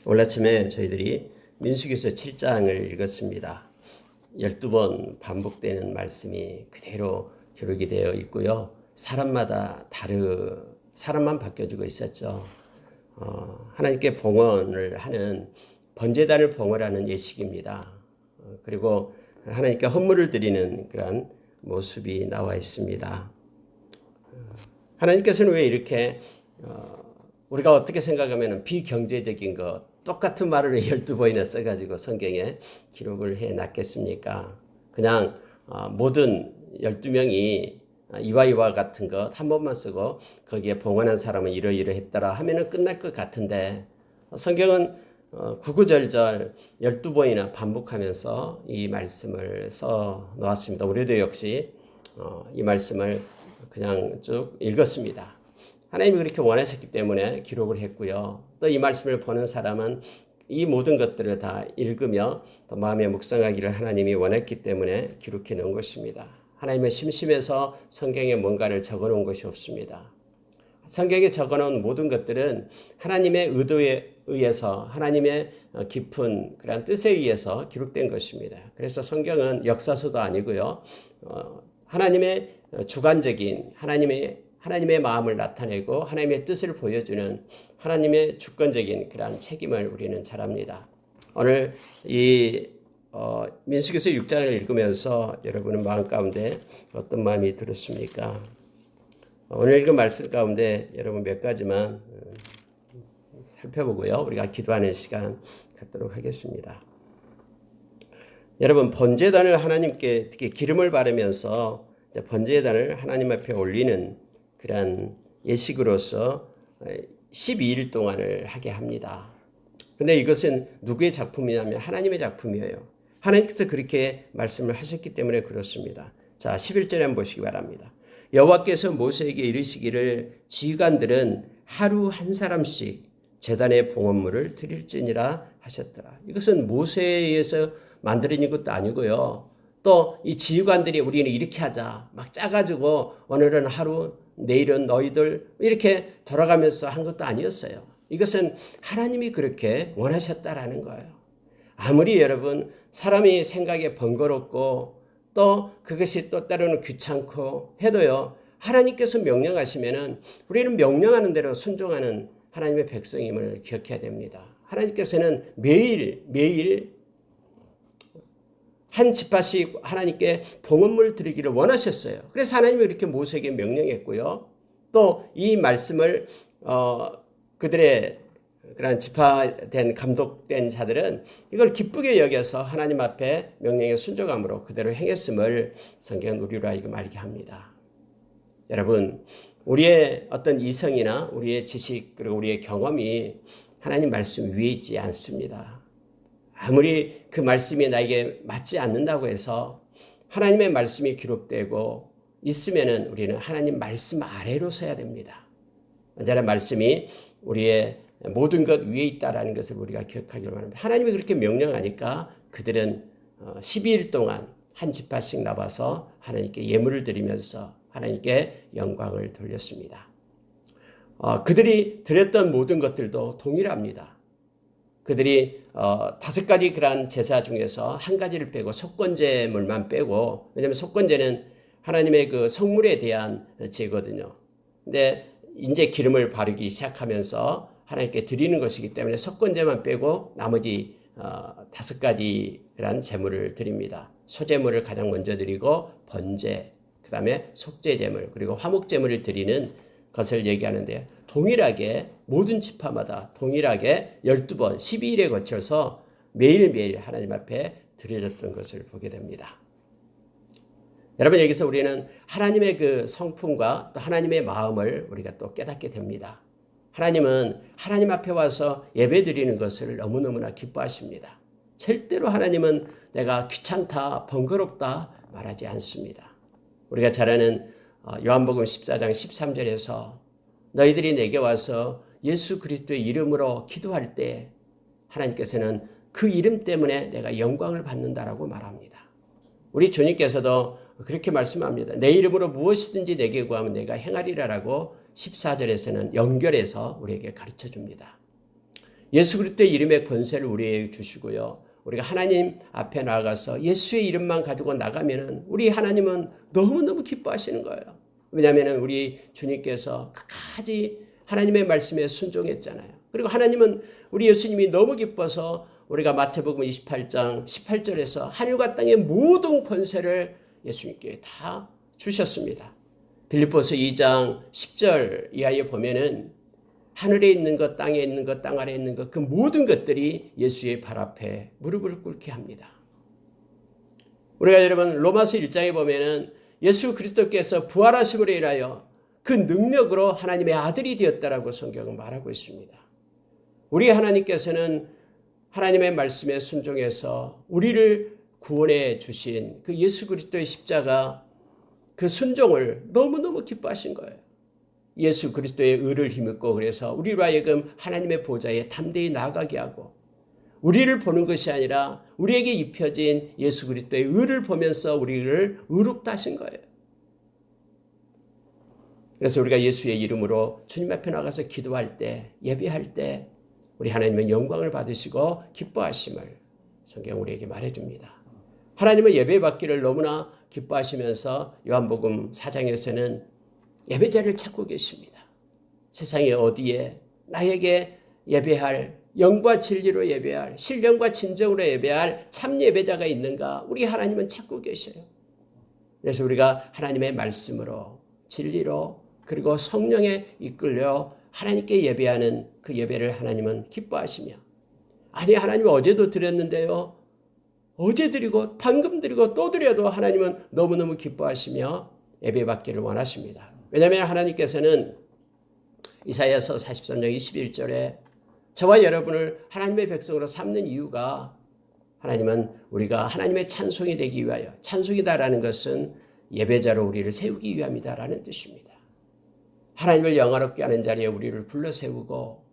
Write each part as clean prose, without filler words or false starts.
오늘 아침에 저희들이 민수기서 7장을 읽었습니다. 12번 반복되는 말씀이 그대로 기록이 되어 있고요. 사람만 바뀌어지고 있었죠. 하나님께 봉헌을 하는 번제단을 봉헌하는 예식입니다. 그리고 하나님께 헌물을 드리는 그런 모습이 나와 있습니다. 하나님께서는 왜 이렇게 우리가 어떻게 생각하면 비경제적인 것, 똑같은 말을 왜 12번이나 써가지고 성경에 기록을 해놨겠습니까? 그냥 모든 12명이 이와 같은 것 한 번만 쓰고 거기에 봉헌한 사람은 이러이러했더라 하면은 끝날 것 같은데 성경은 구구절절 12번이나 반복하면서 이 말씀을 써 놓았습니다. 우리도 역시 이 말씀을 그냥 쭉 읽었습니다. 하나님이 그렇게 원하셨기 때문에 기록을 했고요. 또 이 말씀을 보는 사람은 이 모든 것들을 다 읽으며 또 마음에 묵상하기를 하나님이 원했기 때문에 기록해 놓은 것입니다. 하나님은 심심해서 성경에 뭔가를 적어 놓은 것이 없습니다. 성경에 적어 놓은 모든 것들은 하나님의 의도에 의해서 하나님의 깊은 그런 뜻에 의해서 기록된 것입니다. 그래서 성경은 역사서도 아니고요. 하나님의 주관적인 하나님의 마음을 나타내고 하나님의 뜻을 보여주는 하나님의 주권적인 그런 책임을 우리는 잘 압니다. 오늘 이 민수기서 6장을 읽으면서 여러분은 마음 가운데 어떤 마음이 들었습니까? 오늘 읽은 말씀 가운데 여러분 몇 가지만 살펴보고요. 우리가 기도하는 시간 갖도록 하겠습니다. 여러분, 번제단을 하나님께 특히 기름을 바르면서 번제단을 하나님 앞에 올리는 그런 예식으로서 12일 동안을 하게 합니다. 근데 이것은 누구의 작품이냐면 하나님의 작품이에요. 하나님께서 그렇게 말씀을 하셨기 때문에 그렇습니다. 자, 11절에 한번 보시기 바랍니다. 여호와께서 모세에게 이르시기를 지휘관들은 하루 한 사람씩 제단의 봉헌물을 드릴지니라 하셨더라. 이것은 모세에 의해서 만들어진 것도 아니고요. 또 이 지휘관들이 우리는 이렇게 하자 막 짜가지고 오늘은 하루 내일은 너희들 이렇게 돌아가면서 한 것도 아니었어요. 이것은 하나님이 그렇게 원하셨다라는 거예요. 아무리 여러분 사람이 생각에 번거롭고 또 그것이 또 때로는 귀찮고 해도요. 하나님께서 명령하시면은 우리는 명령하는 대로 순종하는 하나님의 백성임을 기억해야 됩니다. 하나님께서는 매일 한 지파씩 하나님께 봉헌물 드리기를 원하셨어요. 그래서 하나님이 이렇게 모세에게 명령했고요. 또 이 말씀을 그들의 그런 지파된 감독된 자들은 이걸 기쁘게 여겨서 하나님 앞에 명령에 순종함으로 그대로 행했음을 성경은 우리로 하여금 알게 합니다. 여러분, 우리의 어떤 이성이나 우리의 지식 그리고 우리의 경험이 하나님 말씀 위에 있지 않습니다. 아무리 그 말씀이 나에게 맞지 않는다고 해서 하나님의 말씀이 기록되고 있으면은 우리는 하나님 말씀 아래로 서야 됩니다. 언제나 말씀이 우리의 모든 것 위에 있다라는 것을 우리가 기억하기를 바랍니다. 하나님이 그렇게 명령하니까 그들은 12일 동안 한 지파씩 나와서 하나님께 예물을 드리면서 하나님께 영광을 돌렸습니다. 그들이 드렸던 모든 것들도 동일합니다. 그들이 5가지 그런 제사 중에서 한 가지를 빼고 속건제물만 빼고, 왜냐하면 속건제는 하나님의 그 성물에 대한 제거든요. 근데 이제 기름을 바르기 시작하면서 하나님께 드리는 것이기 때문에 속건제만 빼고 나머지 5가지 그런 제물을 드립니다. 소제물을 가장 먼저 드리고 번제, 그 다음에 속제제물, 그리고 화목제물을 드리는 것을 얘기하는데요. 동일하게 모든 지파마다 동일하게 12번 12일에 거쳐서 매일매일 하나님 앞에 드려졌던 것을 보게 됩니다. 여러분, 여기서 우리는 하나님의 그 성품과 또 하나님의 마음을 우리가 또 깨닫게 됩니다. 하나님은 하나님 앞에 와서 예배 드리는 것을 너무너무나 기뻐하십니다. 절대로 하나님은 내가 귀찮다, 번거롭다 말하지 않습니다. 우리가 잘 아는 요한복음 14장 13절에서 너희들이 내게 와서 예수 그리스도의 이름으로 기도할 때 하나님께서는 그 이름 때문에 내가 영광을 받는다라고 말합니다. 우리 주님께서도 그렇게 말씀합니다. 내 이름으로 무엇이든지 내게 구하면 내가 행하리라라고 14절에서는 연결해서 우리에게 가르쳐 줍니다. 예수 그리스도의 이름의 권세를 우리에게 주시고요. 우리가 하나님 앞에 나가서 예수의 이름만 가지고 나가면은 우리 하나님은 너무너무 기뻐하시는 거예요. 왜냐하면 우리 주님께서 끝까지 하나님의 말씀에 순종했잖아요. 그리고 하나님은 우리 예수님이 너무 기뻐서 우리가 마태복음 28장 18절에서 하늘과 땅의 모든 권세를 예수님께 다 주셨습니다. 빌립보서 2장 10절 이하에 보면은 하늘에 있는 것, 땅에 있는 것, 땅 아래에 있는 것, 그 모든 것들이 예수의 발 앞에 무릎을 꿇게 합니다. 우리가 여러분 로마서 1장에 보면은 예수 그리스도께서 부활하심으로 인하여 그 능력으로 하나님의 아들이 되었다라고 성경은 말하고 있습니다. 우리 하나님께서는 하나님의 말씀에 순종해서 우리를 구원해 주신 그 예수 그리스도의 십자가 그 순종을 너무너무 기뻐하신 거예요. 예수 그리스도의 의를 힘입고 그래서 우리로 하여금 하나님의 보좌에 담대히 나아가게 하고 우리를 보는 것이 아니라 우리에게 입혀진 예수 그리스도의 의를 보면서 우리를 의롭다 하신 거예요. 그래서 우리가 예수의 이름으로 주님 앞에 나가서 기도할 때, 예배할 때 우리 하나님은 영광을 받으시고 기뻐하심을 성경 우리에게 말해줍니다. 하나님은 예배받기를 너무나 기뻐하시면서 요한복음 4장에서는 예배자를 찾고 계십니다. 세상에 어디에 나에게 예배할 영과 진리로 예배할 신령과 진정으로 예배할 참 예배자가 있는가? 우리 하나님은 찾고 계셔요. 그래서 우리가 하나님의 말씀으로 진리로 그리고 성령에 이끌려 하나님께 예배하는 그 예배를 하나님은 기뻐하시며 아니 하나님 어제도 드렸는데요. 어제 드리고 방금 드리고 또 드려도 하나님은 너무너무 기뻐하시며 예배받기를 원하십니다. 왜냐하면 하나님께서는 이사야서 43장 21절에 저와 여러분을 하나님의 백성으로 삼는 이유가 하나님은 우리가 하나님의 찬송이 되기 위하여 찬송이다라는 것은 예배자로 우리를 세우기 위함이다라는 뜻입니다. 하나님을 영화롭게 하는 자리에 우리를 불러 세우고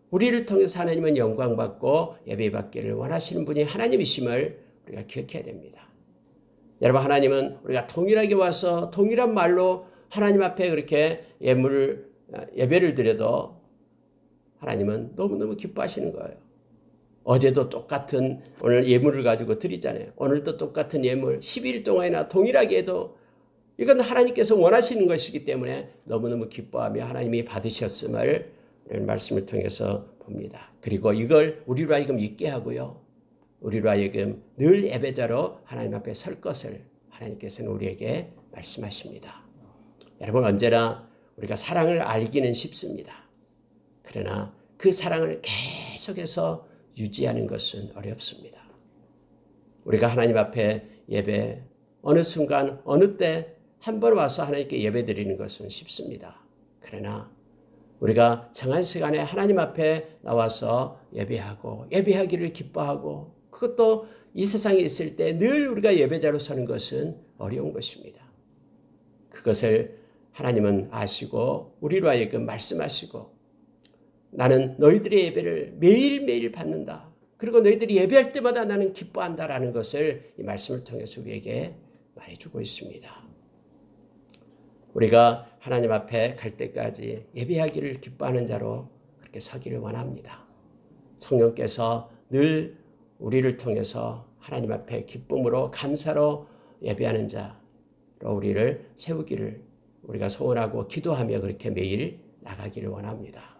우리를 통해서 하나님은 영광받고 예배받기를 원하시는 분이 하나님이심을 우리가 기억해야 됩니다. 여러분 하나님은 우리가 동일하게 와서 동일한 말로 하나님 앞에 그렇게 예배를 드려도 하나님은 너무너무 기뻐하시는 거예요. 어제도 똑같은 오늘 예물을 가지고 드리잖아요. 오늘도 똑같은 예물 12일 동안이나 동일하게 해도 이건 하나님께서 원하시는 것이기 때문에 너무너무 기뻐하며 하나님이 받으셨음을 말씀을 통해서 봅니다. 그리고 이걸 우리로 하여금 잊게 하고요. 우리로 하여금 늘 예배자로 하나님 앞에 설 것을 하나님께서는 우리에게 말씀하십니다. 여러분 언제나 우리가 사랑을 알기는 쉽습니다. 그러나 그 사랑을 계속해서 유지하는 것은 어렵습니다. 우리가 하나님 앞에 예배 어느 순간 어느 때 한 번 와서 하나님께 예배 드리는 것은 쉽습니다. 그러나 우리가 정한 시간에 하나님 앞에 나와서 예배하고 예배하기를 기뻐하고 그것도 이 세상에 있을 때 늘 우리가 예배자로 서는 것은 어려운 것입니다. 그것을 하나님은 아시고 우리로 하여금 말씀하시고 나는 너희들의 예배를 매일매일 받는다. 그리고 너희들이 예배할 때마다 나는 기뻐한다라는 것을 이 말씀을 통해서 우리에게 말해주고 있습니다. 우리가 하나님 앞에 갈 때까지 예배하기를 기뻐하는 자로 그렇게 서기를 원합니다. 성령께서 늘 우리를 통해서 하나님 앞에 기쁨으로 감사로 예배하는 자로 우리를 세우기를 우리가 소원하고 기도하며 그렇게 매일 나가기를 원합니다.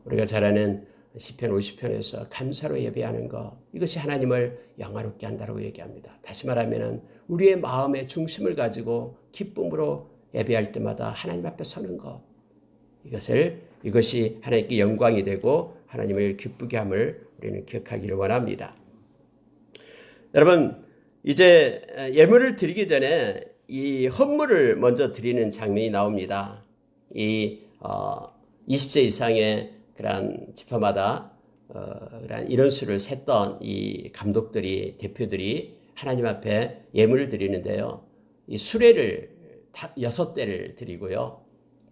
우리가 잘 아는 시편 50편에서 감사로 예배하는 것 이것이 하나님을 영화롭게 한다고 얘기합니다. 다시 말하면 우리의 마음의 중심을 가지고 기쁨으로 예배할 때마다 하나님 앞에 서는 것 이것이 하나님께 영광이 되고 하나님을 기쁘게 함을 우리는 기억하기를 원합니다. 여러분 이제 예물을 드리기 전에 이 헌물을 먼저 드리는 장면이 나옵니다. 이 20세 이상의 그런 지파마다 그런 인원수를 셌던 이 감독들이 대표들이 하나님 앞에 예물을 드리는데요. 이 수레를 6대를 드리고요.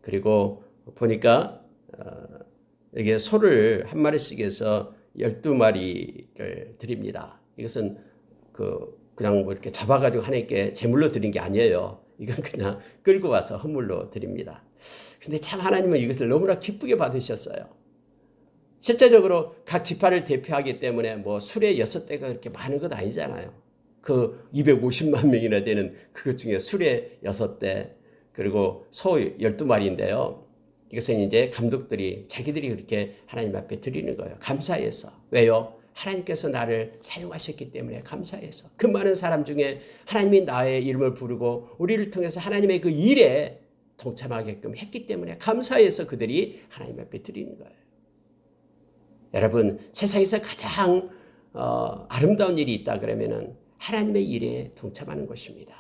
그리고 보니까 여기에 소를 한 마리씩 해서 12마리를 드립니다. 이것은 그냥 뭐 이렇게 잡아가지고 하나님께 제물로 드린 게 아니에요. 이건 그냥 끌고 와서 헌물로 드립니다. 근데 참 하나님은 이것을 너무나 기쁘게 받으셨어요. 실제적으로 각 지파를 대표하기 때문에 뭐 수레 6대가 그렇게 많은 것 아니잖아요. 그 250만 명이나 되는 그것 중에 수레 6대 그리고 소 12마리인데요. 이것은 이제 감독들이 자기들이 그렇게 하나님 앞에 드리는 거예요. 감사해서. 왜요? 하나님께서 나를 사용하셨기 때문에 감사해서. 그 많은 사람 중에 하나님이 나의 이름을 부르고 우리를 통해서 하나님의 그 일에 동참하게끔 했기 때문에 감사해서 그들이 하나님 앞에 드리는 거예요. 여러분, 세상에서 가장 아름다운 일이 있다 그러면은 하나님의 일에 동참하는 것입니다.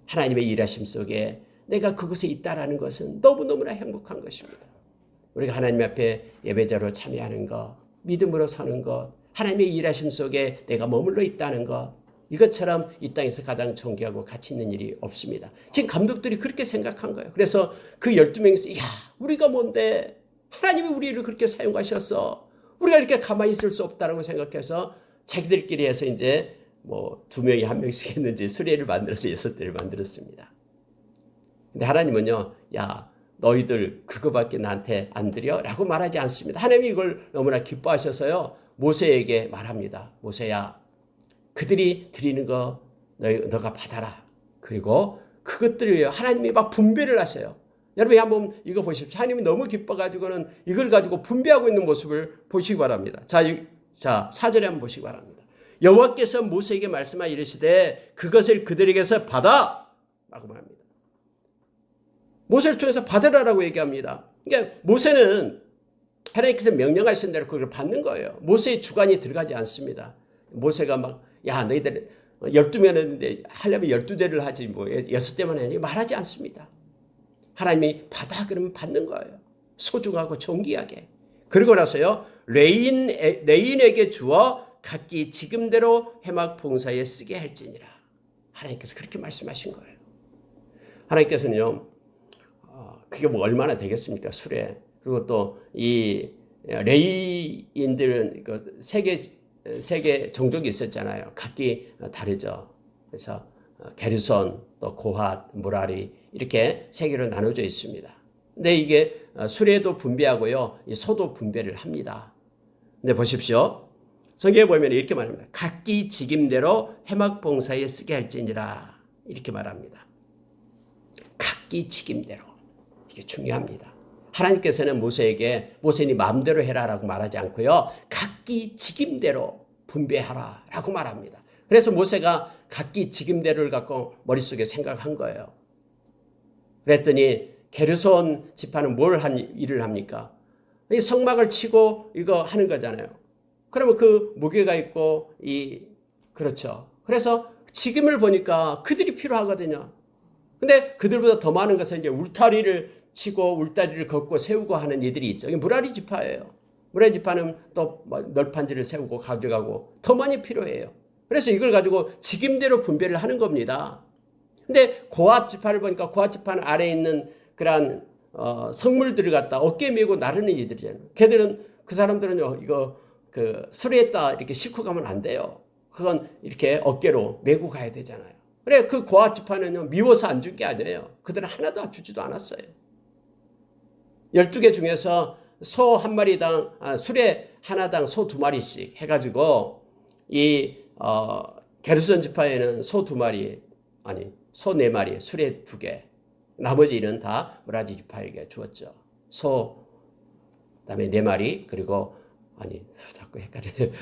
하나님의 일하심 속에 내가 그곳에 있다라는 것은 너무너무나 행복한 것입니다. 우리가 하나님 앞에 예배자로 참여하는 것, 믿음으로 사는 것, 하나님의 일하심 속에 내가 머물러 있다는 것, 이것처럼 이 땅에서 가장 존귀하고 가치 있는 일이 없습니다. 지금 감독들이 그렇게 생각한 거예요. 그래서 그 12명에서 야, 우리가 뭔데 하나님이 우리를 그렇게 사용하셨어. 우리가 이렇게 가만히 있을 수 없다라고 생각해서 자기들끼리 해서 이제 뭐 2명이 1명씩 했는지 수레를 만들어서 6대를 만들었습니다. 근데 하나님은요, 야, 너희들 그거밖에 나한테 안 드려? 라고 말하지 않습니다. 하나님이 이걸 너무나 기뻐하셔서요, 모세에게 말합니다. 모세야, 그들이 드리는 거 너가 받아라. 그리고 그것들을 위해 하나님이 막 분배를 하세요. 여러분이 한번 이거 보십시오. 하나님이 너무 기뻐가지고는 이걸 가지고 분배하고 있는 모습을 보시기 바랍니다. 자, 4절에 한번 보시기 바랍니다. 여호와께서 모세에게 말씀하 이르시되 그것을 그들에게서 받아! 라고 말합니다. 모세를 통해서 받으라라고 얘기합니다. 그러니까 모세는 하나님께서 명령하신 대로 그걸 받는 거예요. 모세의 주관이 들어가지 않습니다. 모세가 막, 야, 너희들 12명 했는데 하려면 12대를 하지 뭐 6대만 해야지 말하지 않습니다. 하나님이 받아 그러면 받는 거예요. 소중하고 존귀하게. 그러고 나서요, 레인에게 주어 각기 지금대로 해막 봉사에 쓰게 할지니라. 하나님께서 그렇게 말씀하신 거예요. 하나님께서는요, 그게 뭐 얼마나 되겠습니까? 수레. 그리고 또 이 레이인들은 그 세계 종족이 있었잖아요. 각기 다르죠. 그래서 게르손, 또 고핫, 무라리 이렇게 세 개로 나눠져 있습니다. 근데 이게 수레도 분배하고요, 이 소도 분배를 합니다. 근데 보십시오. 성경에 보면 이렇게 말합니다. 각기 직임대로 해막 봉사에 쓰게 할지니라 이렇게 말합니다. 각기 직임대로. 이게 중요합니다. 하나님께서는 모세에게 모세니 마음대로 해라라고 말하지 않고요. 각기 직임대로 분배하라라고 말합니다. 그래서 모세가 각기 직임대로를 갖고 머릿속에 생각한 거예요. 그랬더니 게르손 지파는 뭘 일을 합니까? 이 성막을 치고 이거 하는 거잖아요. 그러면 그 무게가 있고 그렇죠. 그래서 직임을 보니까 그들이 필요하거든요. 근데 그들보다 더 많은 것은 이제 울타리를 치고 울타리를 걷고 세우고 하는 이들이 있죠. 이게 무라리 지파예요. 무라리 지파는 또 널판지를 세우고 가져가고 더 많이 필요해요. 그래서 이걸 가지고 직임대로 분배를 하는 겁니다. 근데 고핫 지파를 보니까 고핫 지파는 아래에 있는 그러한 성물들을 갖다 어깨에 메고 나르는 이들이잖아요. 걔들은 그 사람들은요, 이거 그 수레에다 이렇게 싣고 가면 안 돼요. 그건 이렇게 어깨로 메고 가야 되잖아요. 그래 그 고핫 지파는요, 미워서 안 준 게 아니에요. 그들은 하나도 주지도 않았어요. 12개 중에서 소 한 마리당, 수레 하나당 소 2마리씩 해가지고 게르손 지파에는 소 2마리, 아니 소 4마리, 수레 2개, 나머지는 다 무라리 지파에게 주었죠. 소, 그다음에 4마리, 그리고 자꾸 헷갈려요.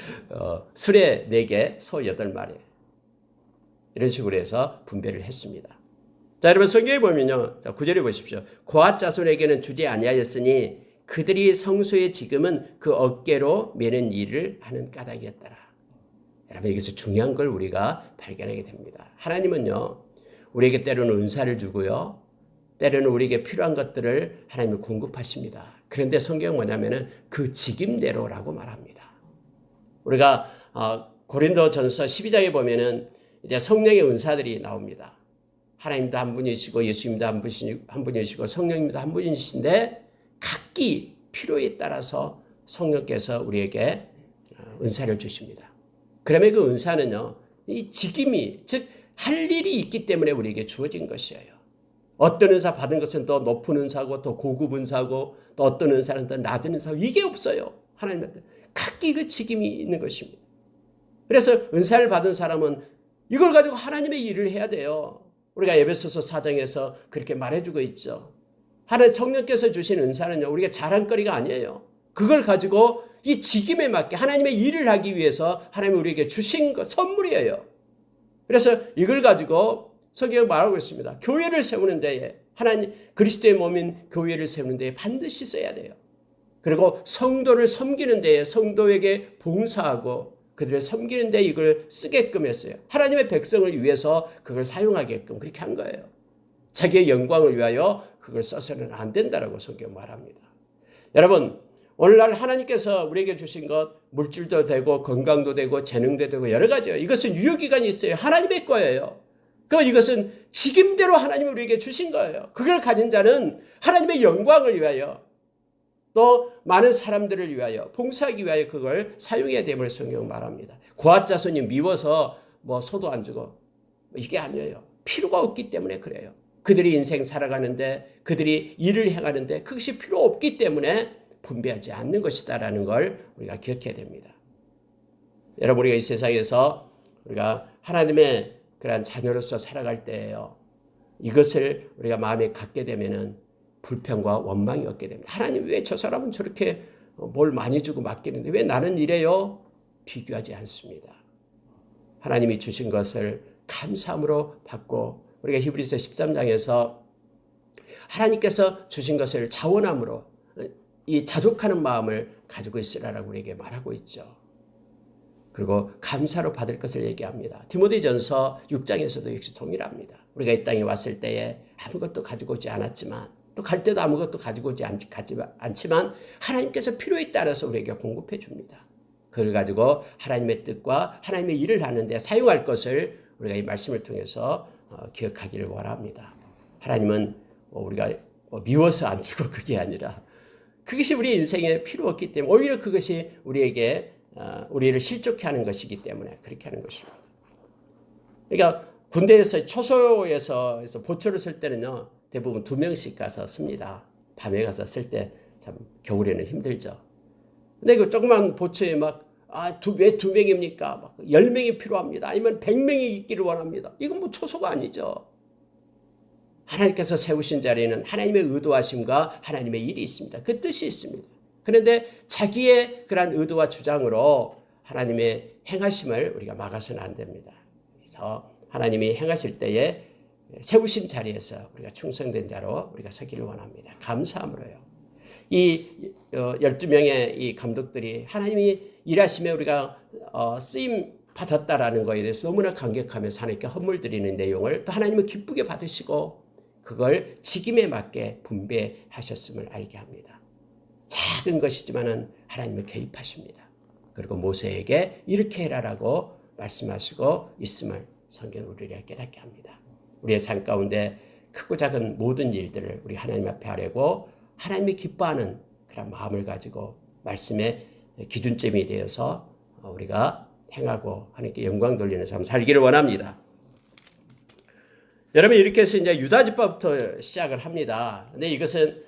수레 4개, 소 8마리. 이런 식으로 해서 분배를 했습니다. 자, 여러분 성경에 보면요. 자, 9절에 보십시오. 고핫 자손에게는 주지 아니하였으니 그들이 성소의 지금은 그 어깨로 매는 일을 하는 까닭이었더라. 여러분 여기서 중요한 걸 우리가 발견하게 됩니다. 하나님은요, 우리에게 때로는 은사를 주고요, 때로는 우리에게 필요한 것들을 하나님이 공급하십니다. 그런데 성경은 뭐냐면은 그 직임대로라고 말합니다. 우리가 고린도전서 12장에 보면은 이제 성령의 은사들이 나옵니다. 하나님도 한 분이시고 예수님도 한 분이시고 성령님도 한 분이신데 각기 필요에 따라서 성령께서 우리에게 은사를 주십니다. 그러면 그 은사는요, 이 직임이, 즉 할 일이 있기 때문에 우리에게 주어진 것이에요. 어떤 은사 받은 것은 더 높은 은사고 더 고급 은사고 또 어떤 은사는 더 낮은 은사고 이게 없어요. 하나님한테 각기 그 직임이 있는 것입니다. 그래서 은사를 받은 사람은 이걸 가지고 하나님의 일을 해야 돼요. 우리가 에베소서 4장에서 그렇게 말해주고 있죠. 하나님 성령께서 주신 은사는요, 우리가 자랑거리가 아니에요. 그걸 가지고 이 직임에 맞게 하나님의 일을 하기 위해서 하나님이 우리에게 주신 것, 선물이에요. 그래서 이걸 가지고 성경에 말하고 있습니다. 교회를 세우는 데에, 하나님 그리스도의 몸인 교회를 세우는 데에 반드시 써야 돼요. 그리고 성도를 섬기는 데에 성도에게 봉사하고 그들을 섬기는 데 이걸 쓰게끔 했어요. 하나님의 백성을 위해서 그걸 사용하게끔 그렇게 한 거예요. 자기의 영광을 위하여 그걸 써서는 안 된다라고 성경 말합니다. 여러분, 오늘날 하나님께서 우리에게 주신 것, 물질도 되고 건강도 되고 재능도 되고 여러 가지요. 이것은 유효기간이 있어요. 하나님의 거예요. 그럼 이것은 직임대로 하나님이 우리에게 주신 거예요. 그걸 가진 자는 하나님의 영광을 위하여 또 많은 사람들을 위하여 봉사하기 위하여 그걸 사용해야 됨을 성경 말합니다. 고아자손이 미워서 뭐 소도 안 주고 이게 아니에요. 필요가 없기 때문에 그래요. 그들이 인생 살아가는데 그들이 일을 행하는데 그것이 필요 없기 때문에 분배하지 않는 것이다라는 걸 우리가 기억해야 됩니다. 여러분, 우리가 이 세상에서 우리가 하나님의 그러한 자녀로서 살아갈 때예요. 이것을 우리가 마음에 갖게 되면은 불평과 원망이 없게 됩니다. 하나님, 왜 저 사람은 저렇게 뭘 많이 주고 맡기는데 왜 나는 이래요? 비교하지 않습니다. 하나님이 주신 것을 감사함으로 받고, 우리가 히브리서 13장에서 하나님께서 주신 것을 자원함으로 이 자족하는 마음을 가지고 있으라고 우리에게 말하고 있죠. 그리고 감사로 받을 것을 얘기합니다. 디모데전서 6장에서도 역시 동일합니다. 우리가 이 땅에 왔을 때에 아무것도 가지고 오지 않았지만 또 갈 때도 아무것도 가지고 오지 않지만 하나님께서 필요에 따라서 우리에게 공급해 줍니다. 그걸 가지고 하나님의 뜻과 하나님의 일을 하는데 사용할 것을 우리가 이 말씀을 통해서 기억하기를 원합니다. 하나님은 우리가 미워서 안 주고 그게 아니라 그것이 우리 인생에 필요 없기 때문에 오히려 그것이 우리에게 우리를 실족해 하는 것이기 때문에 그렇게 하는 것입니다. 그러니까 군대에서 초소에서 보초를 쓸 때는요, 대부분 2명씩 가서 씁니다. 밤에 가서 쓸 때 참 겨울에는 힘들죠. 근데 그 조그만 보초에 왜 2명입니까? 막 10명이 필요합니다. 아니면 100명이 있기를 원합니다. 이건 뭐 초소가 아니죠. 하나님께서 세우신 자리에는 하나님의 의도하심과 하나님의 일이 있습니다. 그 뜻이 있습니다. 그런데 자기의 그러한 의도와 주장으로 하나님의 행하심을 우리가 막아서는 안 됩니다. 그래서 하나님이 행하실 때에 세우신 자리에서 우리가 충성된 자로 우리가 서기를 원합니다. 감사함으로요. 이 12명의 이 감독들이 하나님이 일하심에 우리가 쓰임 받았다라는 것에 대해서 너무나 감격하면서 하나님께 헌물 드리는 내용을 또 하나님은 기쁘게 받으시고 그걸 직임에 맞게 분배하셨음을 알게 합니다. 작은 것이지만은 하나님은 개입하십니다. 그리고 모세에게 이렇게 해라라고 말씀하시고 있음을 성경은 우리를 깨닫게 합니다. 우리의 삶 가운데 크고 작은 모든 일들을 우리 하나님 앞에 하려고 하나님이 기뻐하는 그런 마음을 가지고 말씀의 기준점이 되어서 우리가 행하고 하나님께 영광 돌리는 삶 살기를 원합니다. 여러분, 이렇게 해서 이제 유다지파부터 시작을 합니다. 근데 이것은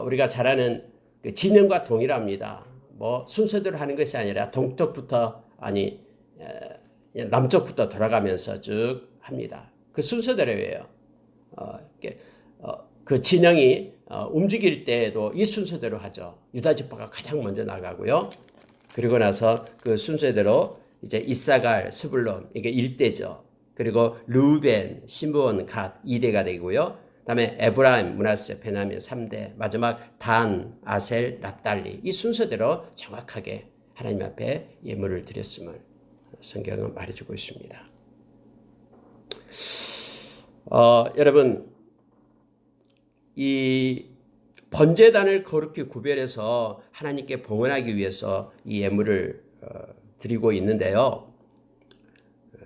우리가 잘 아는 그 진영과 동일합니다. 뭐 순서대로 하는 것이 아니라 동쪽부터 남쪽부터 돌아가면서 쭉 합니다. 그 순서대로예요. 그 진영이 움직일 때에도 이 순서대로 하죠. 유다지파가 가장 먼저 나가고요. 그리고 나서 그 순서대로 이제 이사갈, 스불론 이게 1대죠. 그리고 르우벤, 시므온, 갓 2대가 되고요. 그다음에 에브라임, 므낫세, 베냐민 3대, 마지막 단, 아셀, 납달리 이 순서대로 정확하게 하나님 앞에 예물을 드렸음을 성경은 말해주고 있습니다. 여러분, 이 번제단을 거룩히 구별해서 하나님께 봉헌하기 위해서 이 예물을 드리고 있는데요.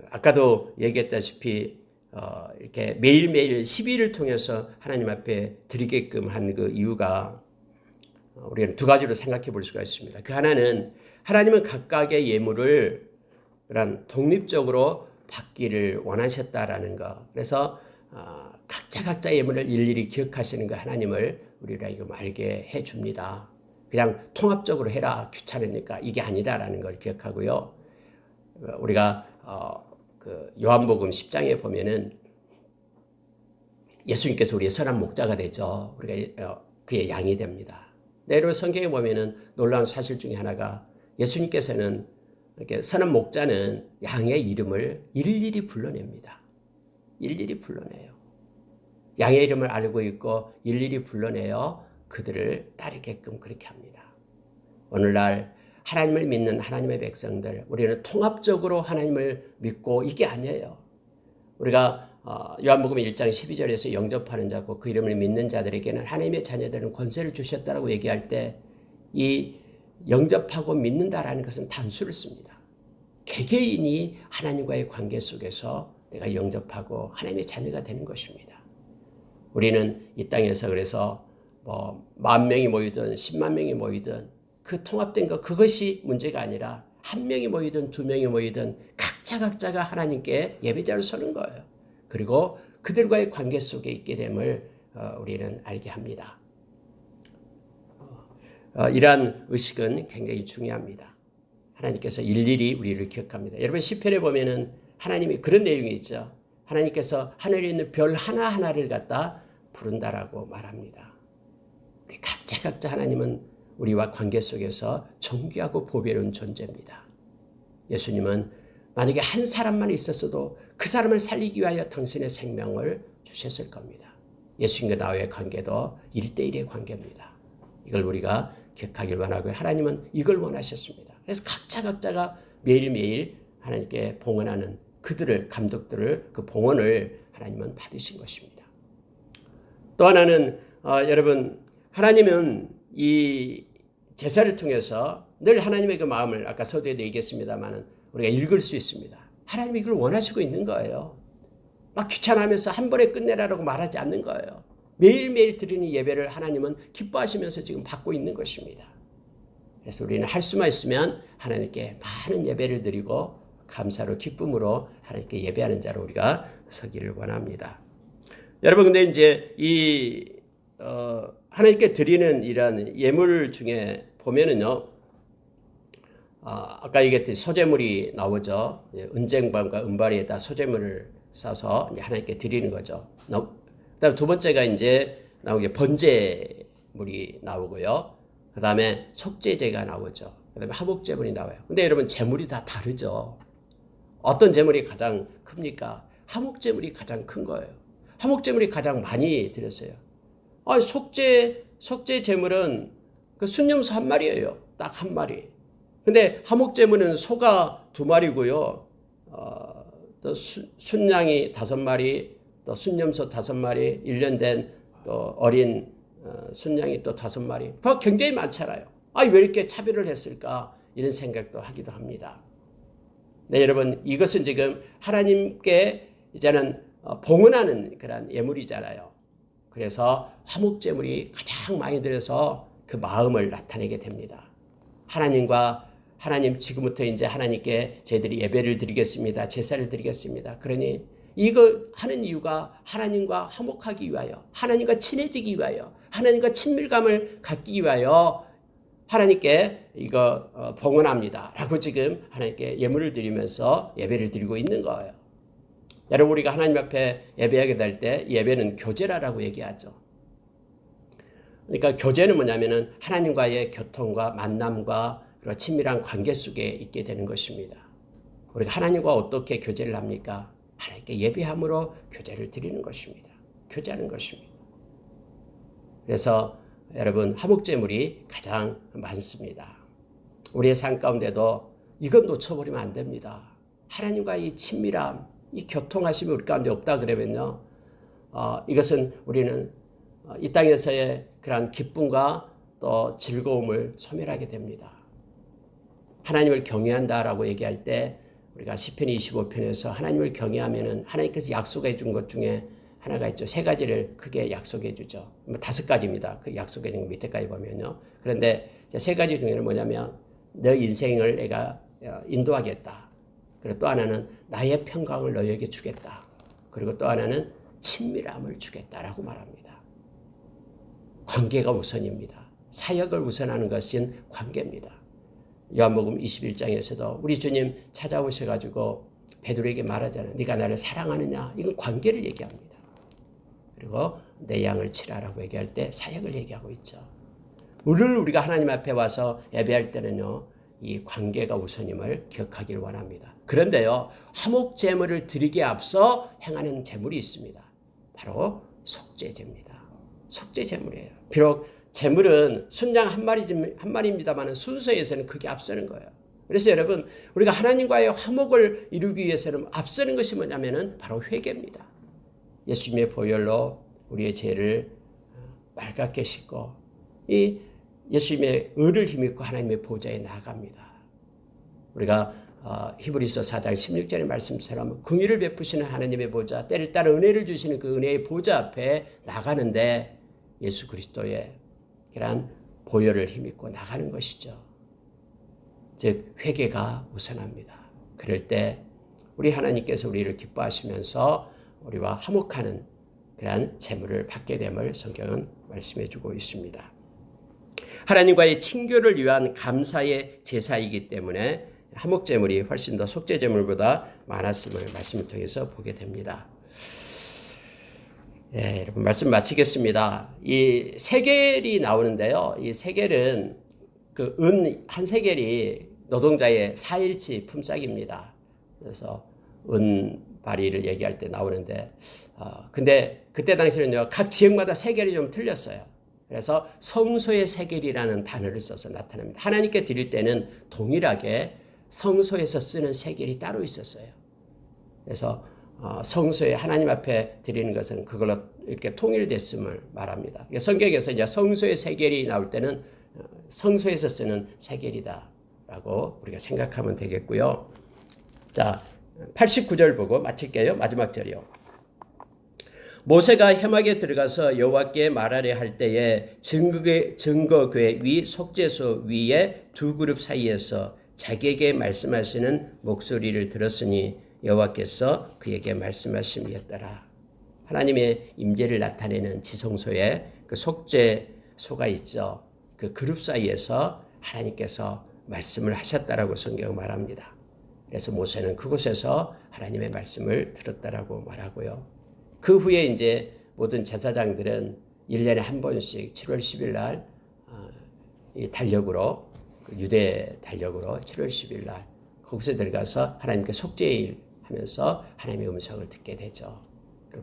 아까도 얘기했다시피 이렇게 매일매일 12일을 통해서 하나님 앞에 드리게끔 한 그 이유가 우리는 두 가지로 생각해 볼 수가 있습니다. 그 하나는 하나님은 각각의 예물을 그런 독립적으로 받기를 원하셨다라는 것. 그래서 각자 예물을 일일이 기억하시는 그 하나님을 우리가 알게 해줍니다. 그냥 통합적으로 해라. 귀찮으니까. 이게 아니다라는 걸 기억하고요. 우리가 그 요한복음 10장에 보면은 예수님께서 우리의 선한 목자가 되죠. 우리가 그의 양이 됩니다. 여러분 성경에 보면은 놀라운 사실 중에 하나가 예수님께서는 이렇게 선한 목자는 양의 이름을 일일이 불러냅니다. 일일이 불러내요. 양의 이름을 알고 있고 일일이 불러내어 그들을 따르게끔 그렇게 합니다. 오늘날 하나님을 믿는 하나님의 백성들, 우리는 통합적으로 하나님을 믿고 이게 아니에요. 우리가 요한복음 1장 12절에서 영접하는 자고 그 이름을 믿는 자들에게는 하나님의 자녀들은 권세를 주셨다라고 얘기할 때 이 영접하고 믿는다라는 것은 단수를 씁니다. 개개인이 하나님과의 관계 속에서 내가 영접하고 하나님의 자녀가 되는 것입니다. 우리는 이 땅에서 그래서 뭐 10,000명이 모이든 10만 명이 모이든 그 통합된 것 그것이 문제가 아니라 1명이 모이든 2명이 모이든 각자가 하나님께 예배자로 서는 거예요. 그리고 그들과의 관계 속에 있게 됨을 우리는 알게 합니다. 이러한 의식은 굉장히 중요합니다. 하나님께서 일일이 우리를 기억합니다. 여러분 시편에 보면은 하나님이 그런 내용이 있죠. 하나님께서 하늘에 있는 별 하나하나를 갖다 부른다라고 말합니다. 우리 각자 하나님은 우리와 관계 속에서 존귀하고 보배로운 존재입니다. 예수님은 만약에 한 사람만 있었어도 그 사람을 살리기 위하여 당신의 생명을 주셨을 겁니다. 예수님과 나와의 관계도 1:1의 관계입니다. 이걸 우리가 기억하길 원하고요. 하나님은 이걸 원하셨습니다. 그래서 각자가 매일매일 하나님께 봉헌하는 그들을 감독들을 그 봉헌을 하나님은 받으신 것입니다. 또 하나는 여러분 하나님은 이 제사를 통해서 늘 하나님의 그 마음을 아까 서두에도 얘기했습니다만 우리가 읽을 수 있습니다. 하나님이 이걸 원하시고 있는 거예요. 막 귀찮아하면서 한 번에 끝내라라고 말하지 않는 거예요. 매일매일 드리는 예배를 하나님은 기뻐하시면서 지금 받고 있는 것입니다. 그래서 우리는 할 수만 있으면 하나님께 많은 예배를 드리고 감사로 기쁨으로 하나님께 예배하는 자로 우리가 서기를 원합니다. 여러분 근데 이제 이 하나님께 드리는 이런 예물 중에 보면은요, 아까 얘기했듯이 소재물이 나오죠. 은쟁반과 은발이에다 소재물을 싸서 이제 하나님께 드리는 거죠. 그다음 두 번째가 이제 나오게 번제물이 나오고요. 그다음에 속죄제가 나오죠. 그다음에 화목제물이 나와요. 근데 여러분 제물이 다 다르죠. 어떤 제물이 가장 큽니까? 화목제물이 가장 큰 거예요. 화목제물이 가장 많이 드렸어요. 속죄 제물은 그 순념소 1마리예요. 딱 1마리. 근데 화목제물은 소가 2마리고요. 또 순양이 5마리, 또 순념소 5마리, 1년 된 또 어린 순양이 또 5마리. 굉장히 많잖아요. 왜 이렇게 차별을 했을까? 이런 생각도 하기도 합니다. 네, 여러분 이것은 지금 하나님께 이제는 봉헌하는 그런 예물이잖아요. 그래서 화목제물이 가장 많이 들여서 그 마음을 나타내게 됩니다. 하나님 지금부터 이제 하나님께 저희들이 예배를 드리겠습니다. 제사를 드리겠습니다. 그러니 이거 하는 이유가 하나님과 화목하기 위하여, 하나님과 친해지기 위하여, 하나님과 친밀감을 갖기 위하여 하나님께 이거 봉헌합니다. 라고 지금 하나님께 예물을 드리면서 예배를 드리고 있는 거예요. 여러분 우리가 하나님 앞에 예배하게 될 때 예배는 교제라고 얘기하죠. 그러니까 교제는 뭐냐면은 하나님과의 교통과 만남과 그리고 친밀한 관계 속에 있게 되는 것입니다. 우리가 하나님과 어떻게 교제를 합니까? 하나님께 예배함으로 교제를 드리는 것입니다. 교제하는 것입니다. 그래서 여러분 화목제물이 가장 많습니다. 우리의 삶 가운데도 이건 놓쳐버리면 안 됩니다. 하나님과의 친밀함, 이 교통하심이 우리 가운데 없다 그러면요, 이것은 우리는 이 땅에서의 그러한 기쁨과 또 즐거움을 소멸하게 됩니다. 하나님을 경외한다라고 얘기할 때 우리가 시편 25편에서 하나님을 경외하면은 하나님께서 약속해 준 것 중에 하나가 있죠. 3가지를 크게 약속해 주죠. 5가지입니다. 그 약속해 준 밑에까지 보면요. 그런데 3가지 중에는 뭐냐면 너 인생을 내가 인도하겠다. 그리고 또 하나는 나의 평강을 너에게 주겠다. 그리고 또 하나는 친밀함을 주겠다라고 말합니다. 관계가 우선입니다. 사역을 우선하는 것인 관계입니다. 요한복음 21장에서도 우리 주님 찾아오셔가지고 베드로에게 말하잖아요. 네가 나를 사랑하느냐? 이건 관계를 얘기합니다. 그리고 내 양을 치라라고 얘기할 때 사역을 얘기하고 있죠. 오늘 우리가 하나님 앞에 와서 예배할 때는요, 이 관계가 우선임을 기억하기를 원합니다. 그런데요, 화목 제물을 드리기에 앞서 행하는 제물이 있습니다. 바로 속죄제입니다. 속죄제물이에요. 비록 제물은 순양 한 마리입니다만 순서에서는 그게 앞서는 거예요. 그래서 여러분, 우리가 하나님과의 화목을 이루기 위해서는 앞서는 것이 뭐냐면은 바로 회개입니다. 예수님의 보혈로 우리의 죄를 맑게 씻고 이 예수님의 의를 힘입고 하나님의 보좌에 나아갑니다. 우리가 히브리서 4장 16절의 말씀처럼 긍휼을 베푸시는 하나님의 보좌, 때를 따라 은혜를 주시는 그 은혜의 보좌 앞에 나가는데 예수 그리스도의 그런 보혈을 힘입고 나가는 것이죠. 즉 회개가 우선합니다. 그럴 때 우리 하나님께서 우리를 기뻐하시면서 우리와 화목하는 그러한 제물을 받게 됨을 성경은 말씀해 주고 있습니다. 하나님과의 친교를 위한 감사의 제사이기 때문에 화목제물이 훨씬 더 속죄제물보다 많았음을 말씀을 통해서 보게 됩니다. 예, 여러분 말씀 마치겠습니다. 이 세겔이 나오는데요. 이 세겔은 그 은 한 세겔이 노동자의 4일치 품삯입니다. 그래서 은바리를 얘기할 때 나오는데, 근데 그때 당시는요, 각 지역마다 세겔이 좀 틀렸어요. 그래서 성소의 세겔이라는 단어를 써서 나타납니다. 하나님께 드릴 때는 동일하게 성소에서 쓰는 세겔이 따로 있었어요. 그래서 성소에 하나님 앞에 드리는 것은 그걸로 이렇게 통일됐음을 말합니다. 성경에서 이제 성소의 세겔이 나올 때는 성소에서 쓰는 세겔이다라고 우리가 생각하면 되겠고요. 자, 89절 보고 마칠게요. 마지막 절이요. 모세가 회막에 들어가서 여호와께 말하려 할 때에 증거궤 위 속죄소 위에 두 그룹 사이에서 자기에게 말씀하시는 목소리를 들었으니 여호와께서 그에게 말씀하심이었더라. 하나님의 임재를 나타내는 지성소에 그 속죄소가 있죠. 그 그룹 사이에서 하나님께서 말씀을 하셨다라고 성경은 말합니다. 그래서 모세는 그곳에서 하나님의 말씀을 들었다라고 말하고요. 그 후에 이제 모든 제사장들은 1년에 한 번씩 7월 10일 날 이 달력으로 유대 달력으로 7월 10일 날 거기서 들어가서 하나님께 속죄일 하면서 하나님의 음성을 듣게 되죠.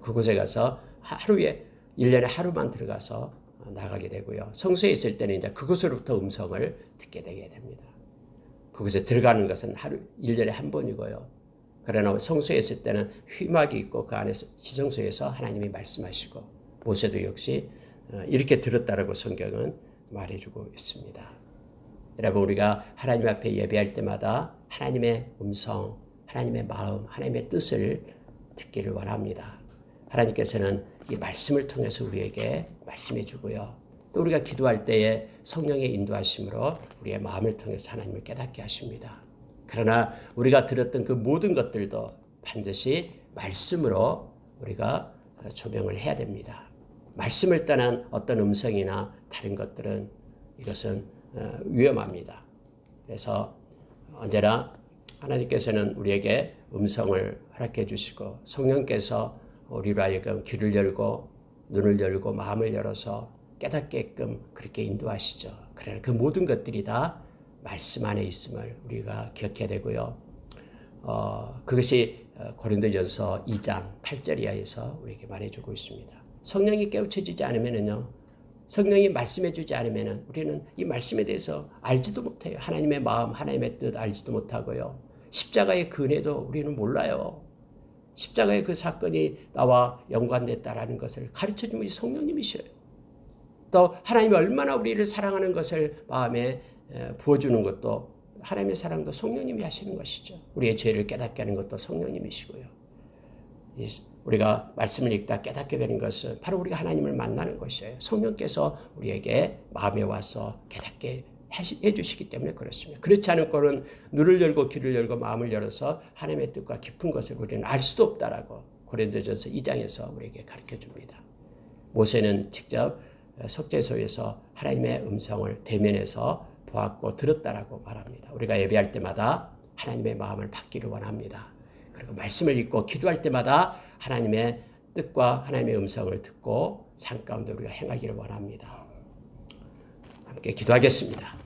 그곳에 가서 하루에 1년에 하루만 들어가서 나가게 되고요. 성소에 있을 때는 이제 그곳으로부터 음성을 듣게 되게 됩니다. 그곳에 들어가는 것은 1년에 한 번이고요. 그러나 성소에 있을 때는 휘막이 있고 그 안에서 지성소에서 하나님이 말씀하시고 모세도 역시 이렇게 들었다라고 성경은 말해주고 있습니다. 여러분 우리가 하나님 앞에 예배할 때마다 하나님의 음성, 하나님의 마음, 하나님의 뜻을 듣기를 원합니다. 하나님께서는 이 말씀을 통해서 우리에게 말씀해 주고요. 또 우리가 기도할 때에 성령의 인도하심으로 우리의 마음을 통해서 하나님을 깨닫게 하십니다. 그러나 우리가 들었던 그 모든 것들도 반드시 말씀으로 우리가 조명을 해야 됩니다. 말씀을 떠난 어떤 음성이나 다른 것들은 이것은 위험합니다. 그래서 언제나 하나님께서는 우리에게 음성을 허락해 주시고 성령께서 우리로 하여금 귀를 열고 눈을 열고 마음을 열어서 깨닫게끔 그렇게 인도하시죠. 그러나 그 모든 것들이 다 말씀 안에 있음을 우리가 기억해야 되고요. 그것이 고린도전서 2장 8절 이하에서 우리에게 말해주고 있습니다. 성령이 깨우쳐지지 않으면은요, 성령이 말씀해주지 않으면은 우리는 이 말씀에 대해서 알지도 못해요. 하나님의 마음, 하나님의 뜻 알지도 못하고요. 십자가의 근혜도 우리는 몰라요. 십자가의 그 사건이 나와 연관됐다라는 것을 가르쳐준 분이 성령님이셔요. 또 하나님이 얼마나 우리를 사랑하는 것을 마음에 부어주는 것도 하나님의 사랑도 성령님이 하시는 것이죠. 우리의 죄를 깨닫게 하는 것도 성령님이시고요. 우리가 말씀을 읽다 깨닫게 되는 것은 바로 우리가 하나님을 만나는 것이에요. 성령께서 우리에게 마음에 와서 깨닫게 해주시기 때문에 그렇습니다. 그렇지 않은 꼴은 눈을 열고 귀를 열고 마음을 열어서 하나님의 뜻과 깊은 것을 우리는 알 수도 없다라고 고린도전서 2장에서 우리에게 가르쳐 줍니다. 모세는 직접 속죄소에서 하나님의 음성을 대면해서 보았고 들었다라고 말합니다. 우리가 예배할 때마다 하나님의 마음을 받기를 원합니다. 그리고 말씀을 읽고 기도할 때마다 하나님의 뜻과 하나님의 음성을 듣고 삶 가운데 우리가 행하기를 원합니다. 함께 기도하겠습니다.